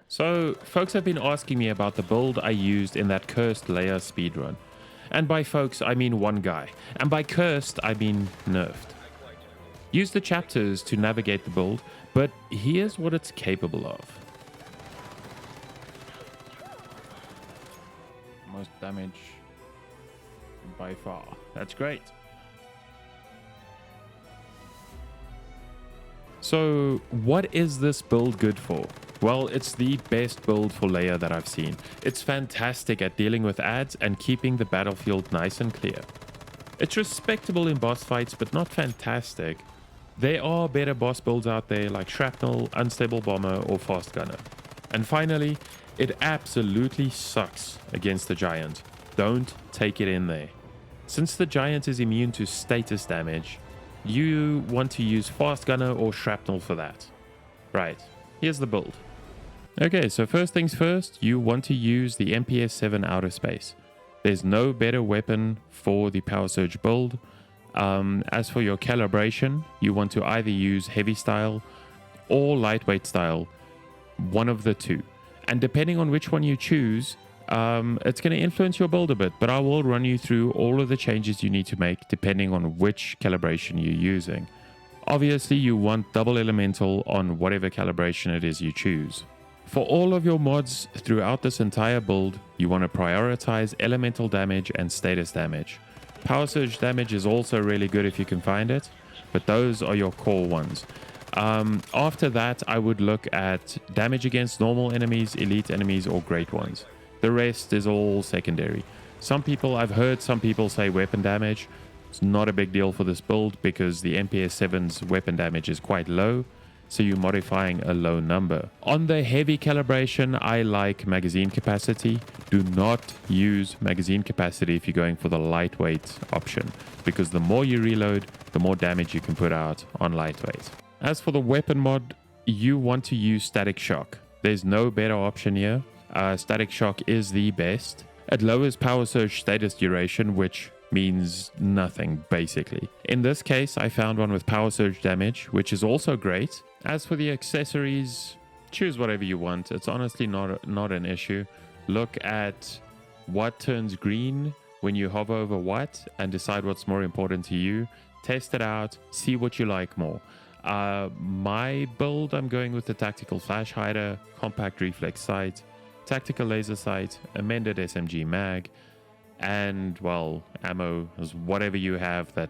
So, folks have been asking me about the build I used in that cursed LEA speedrun. And by folks, I mean one guy. And by cursed, I mean nerfed. Use the chapters to navigate the build, but here's what it's capable of. Most damage by far. That's great. So, what is this build good for? Well, it's the best build for LEA that I've seen. It's fantastic at dealing with adds and keeping the battlefield nice and clear. It's respectable in boss fights, but not fantastic. There are better boss builds out there like Shrapnel, Unstable Bomber, or Fast Gunner. And finally, it absolutely sucks against the Giant. Don't take it in there. Since the Giant is immune to status damage, you want to use Fast Gunner or Shrapnel for that. Right, here's the build. Okay, so first things first, you want to use the MPS 7 Outer Space. There's no better weapon for the Power Surge build. As for your calibration, you want to either use heavy style or lightweight style, one of the two. And depending on which one you choose, it's going to influence your build a bit, but I will run you through all of the changes you need to make depending on which calibration you're using. Obviously, you want double elemental on whatever calibration it is you choose. For all of your mods throughout this entire build, you want to prioritize elemental damage and status damage. Power Surge damage is also really good if you can find it, but those are your core ones. After that, I would look at damage against normal enemies, elite enemies, or great ones. The rest is all secondary. I've heard some people say weapon damage. It's not a big deal for this build because the MPS 7's weapon damage is quite low, so you're modifying a low number. On the heavy calibration, I like magazine capacity. Do not use magazine capacity if you're going for the lightweight option, because the more you reload, the more damage you can put out on lightweight. As for the weapon mod, you want to use Static Shock. There's no better option here. Static Shock is the best. It lowers Power Surge status duration, which means nothing, basically. In this case, I found one with Power Surge damage, which is also great. As for the accessories, choose whatever you want. It's honestly not an issue. Look at what turns green when you hover over what and decide what's more important to you. Test it out, see what you like more. My build, I'm going with the Tactical Flash Hider, Compact Reflex Sight, Tactical Laser Sight, Amended SMG Mag, and, well, ammo is whatever you have that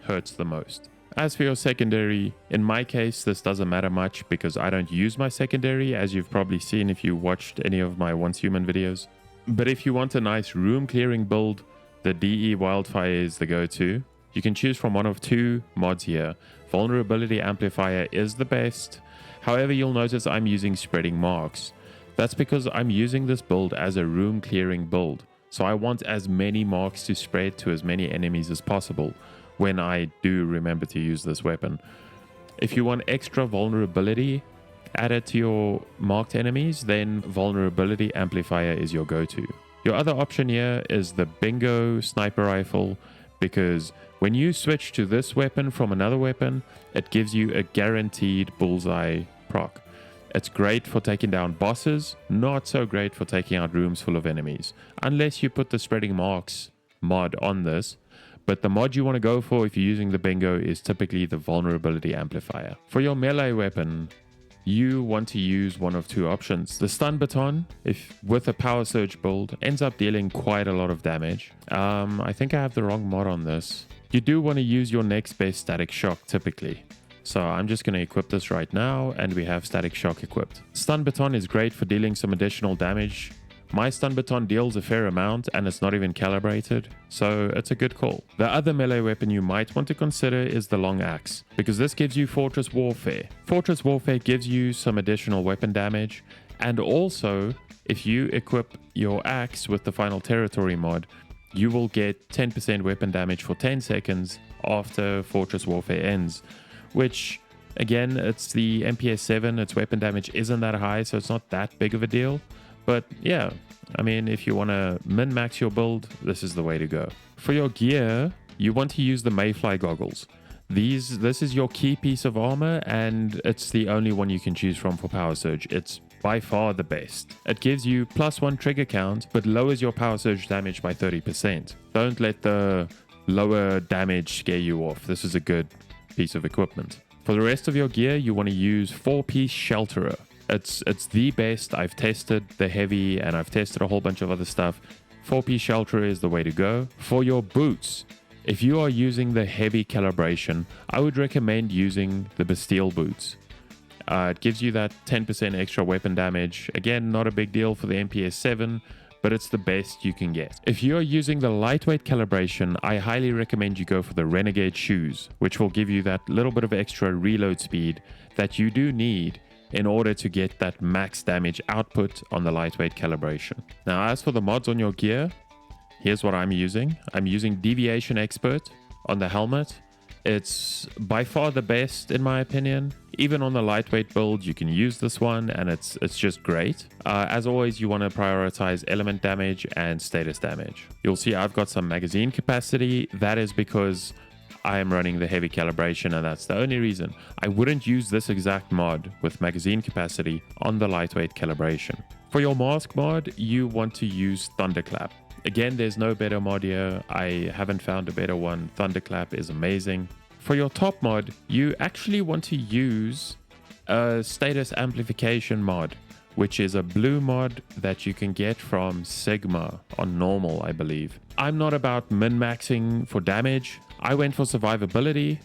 hurts the most. As for your secondary, in my case, this doesn't matter much because I don't use my secondary, as you've probably seen if you watched any of my Once Human videos. But if you want a nice room clearing build, the DE Wildfire is the go-to. You can choose from one of two mods here. Vulnerability Amplifier is the best. However, you'll notice I'm using Spreading Marks. That's because I'm using this build as a room clearing build. So I want as many marks to spread to as many enemies as possible when I do remember to use this weapon. If you want extra vulnerability added to your marked enemies, then Vulnerability Amplifier is your go-to. Your other option here is the Bingo Sniper Rifle, because when you switch to this weapon from another weapon, it gives you a guaranteed bullseye proc. It's great for taking down bosses, not so great for taking out rooms full of enemies, unless you put the Spreading Marks mod on this. But the mod you want to go for if you're using the Bingo is typically the Vulnerability Amplifier. For your melee weapon, you want to use one of two options. The Stun Baton, if with a Power Surge build, ends up dealing quite a lot of damage. I think I have the wrong mod on this. You do want to use your next best Static Shock typically. So I'm just going to equip this right now, and we have Static Shock equipped. Stun Baton is great for dealing some additional damage. My Stun Baton deals a fair amount, and it's not even calibrated, so it's a good call. The other melee weapon you might want to consider is the Long Axe, because this gives you Fortress Warfare. Fortress Warfare gives you some additional weapon damage, and also, if you equip your axe with the Final Territory mod, you will get 10% weapon damage for 10 seconds after Fortress Warfare ends, which, again, it's the MPS 7, its weapon damage isn't that high, so it's not that big of a deal. But yeah, I mean, if you want to min-max your build, this is the way to go. For your gear, you want to use the Mayfly goggles. This is your key piece of armor, and it's the only one you can choose from for Power Surge. It's by far the best. It gives you +1 trigger count, but lowers your power surge damage by 30%. Don't let the lower damage scare you off. This is a good piece of equipment. For the rest of your gear, you want to use 4-piece Shelterer. It's the best. I've tested the heavy and I've tested a whole bunch of other stuff. 4-piece Shelterer is the way to go. For your boots, if you are using the heavy calibration, I would recommend using the Bastille boots. It gives you that 10% extra weapon damage. Again, not a big deal for the MPS 7, but it's the best you can get. If you're using the lightweight calibration, I highly recommend you go for the Renegade shoes, which will give you that little bit of extra reload speed that you do need in order to get that max damage output on the lightweight calibration. Now, as for the mods on your gear, here's what I'm using. I'm using Deviation Expert on the helmet. It's by far the best in my opinion. Even on the lightweight build, you can use this one and it's just great. As always, you want to prioritize element damage and status damage. You'll see I've got some magazine capacity. That is because I am running the heavy calibration and that's the only reason. I wouldn't use this exact mod with magazine capacity on the lightweight calibration. For your mask mod, you want to use Thunderclap. Again, there's no better mod here. I haven't found a better one. Thunderclap is amazing. For your top mod, you actually want to use a status amplification mod, which is a blue mod that you can get from Sigma on normal, I believe. I'm not about min-maxing for damage. I went for survivability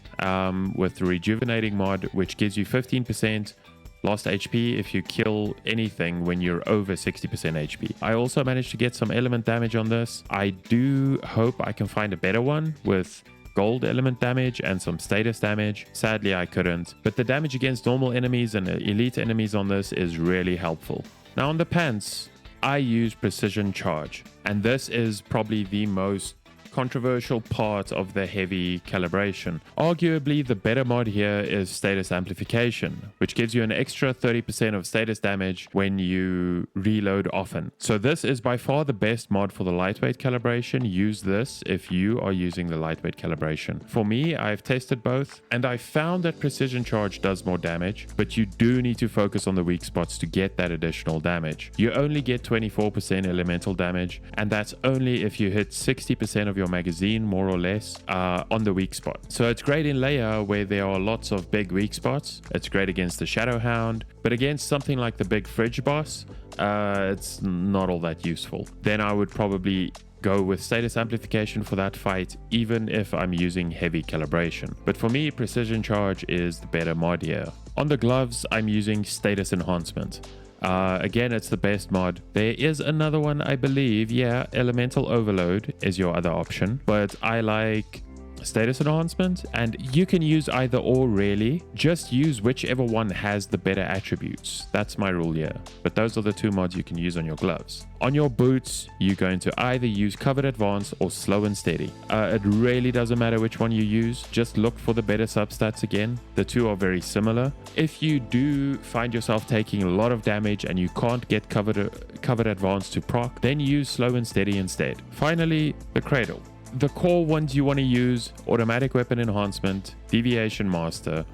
with the rejuvenating mod, which gives you 15% lost HP if you kill anything when you're over 60% HP. I also managed to get some element damage on this. I do hope I can find a better one with gold element damage and some status damage. Sadly, I couldn't. But the damage against normal enemies and elite enemies on this is really helpful. Now on the pants, I use Precision Charge. And this is probably the most controversial part of the heavy calibration. Arguably, the better mod here is status amplification, which gives you an extra 30% of status damage when you reload often. So this is by far the best mod for the lightweight calibration. Use this if you are using the lightweight calibration. For me, I've tested both and I found that Precision Charge does more damage, but you do need to focus on the weak spots to get that additional damage. You only get 24% elemental damage, and that's only if you hit 60% of your magazine, more or less, on the weak spot. So it's great in LEA where there are lots of big weak spots. It's great against the Shadowhound, but against something like the big fridge boss, it's not all that useful. Then I would probably go with status amplification for that fight, even if I'm using heavy calibration. But for me, Precision Charge is the better mod here. On the gloves, I'm using status enhancement. Again, it's the best mod. There is another one, I believe. Yeah, Elemental Overload is your other option, but I like status enhancement, and you can use either or really. Just use whichever one has the better attributes. That's my rule here. But those are the two mods you can use on your gloves. On your boots, you're going to either use Covered Advance or Slow and Steady. It really doesn't matter which one you use. Just look for the better substats again. The two are very similar. If you do find yourself taking a lot of damage and you can't get Covered Advance to proc, then use Slow and Steady instead. Finally, the Cradle. The core ones you want to use: Automatic Weapon Enhancement, Deviation Master,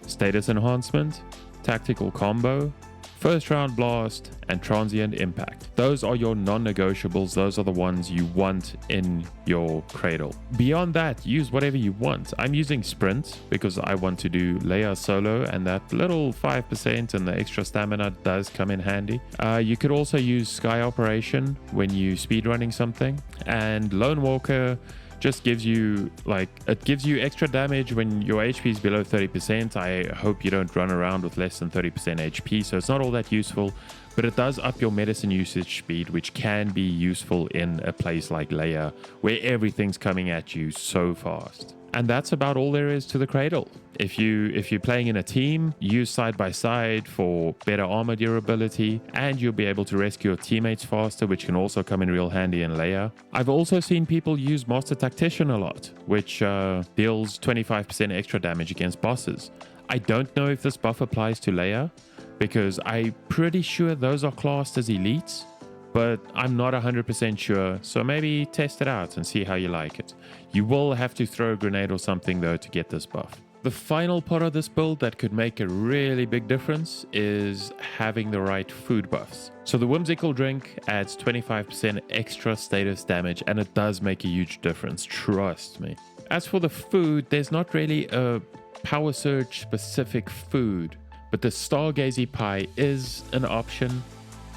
Status Enhancement, Tactical Combo, First Round Blast, and Transient Impact. Those are your non-negotiables. Those are the ones you want in your Cradle. Beyond that, use whatever you want. I'm using Sprint because I want to do LEA solo, and that little 5% and the extra stamina does come in handy. You could also use Sky Operation when you speedrunning something, and Lone Walker just gives you extra damage when your HP is below 30%. I hope you don't run around with less than 30% HP, so it's not all that useful, but it does up your medicine usage speed, which can be useful in a place like LEA where everything's coming at you so fast. And that's about all there is to the Cradle. If you're playing in a team, use side by side for better armor durability, and you'll be able to rescue your teammates faster, which can also come in real handy in LEA. I've also seen people use Master Tactician a lot, which deals 25% extra damage against bosses. I don't know if this buff applies to LEA, because I'm pretty sure those are classed as elites, but I'm not 100% sure, so maybe test it out and see how you like it. You will have to throw a grenade or something though to get this buff. The final part of this build that could make a really big difference is having the right food buffs. So the whimsical drink adds 25% extra status damage, and it does make a huge difference, trust me. As for the food, there's not really a power surge specific food, but the stargazy pie is an option.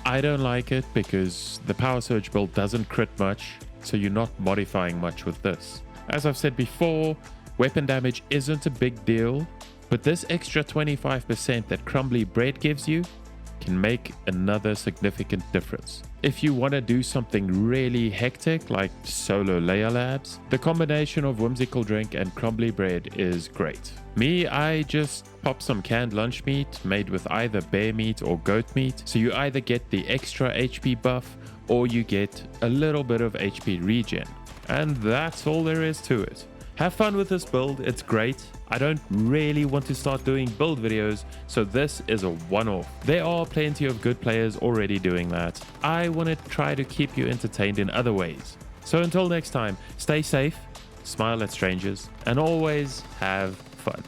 I don't like it because the power surge build doesn't crit much, so you're not modifying much with this. As I've said before, weapon damage isn't a big deal, but this extra 25% that crumbly bread gives you can make another significant difference. If you want to do something really hectic like solo LEA Labs, the combination of whimsical drink and crumbly bread is great. Me, I just pop some canned lunch meat made with either bear meat or goat meat, so you either get the extra HP buff or you get a little bit of HP regen. And that's all there is to it. Have fun with this build, it's great. I don't really want to start doing build videos, so this is a one-off. There are plenty of good players already doing that. I want to try to keep you entertained in other ways. So until next time, stay safe, smile at strangers, and always have fun.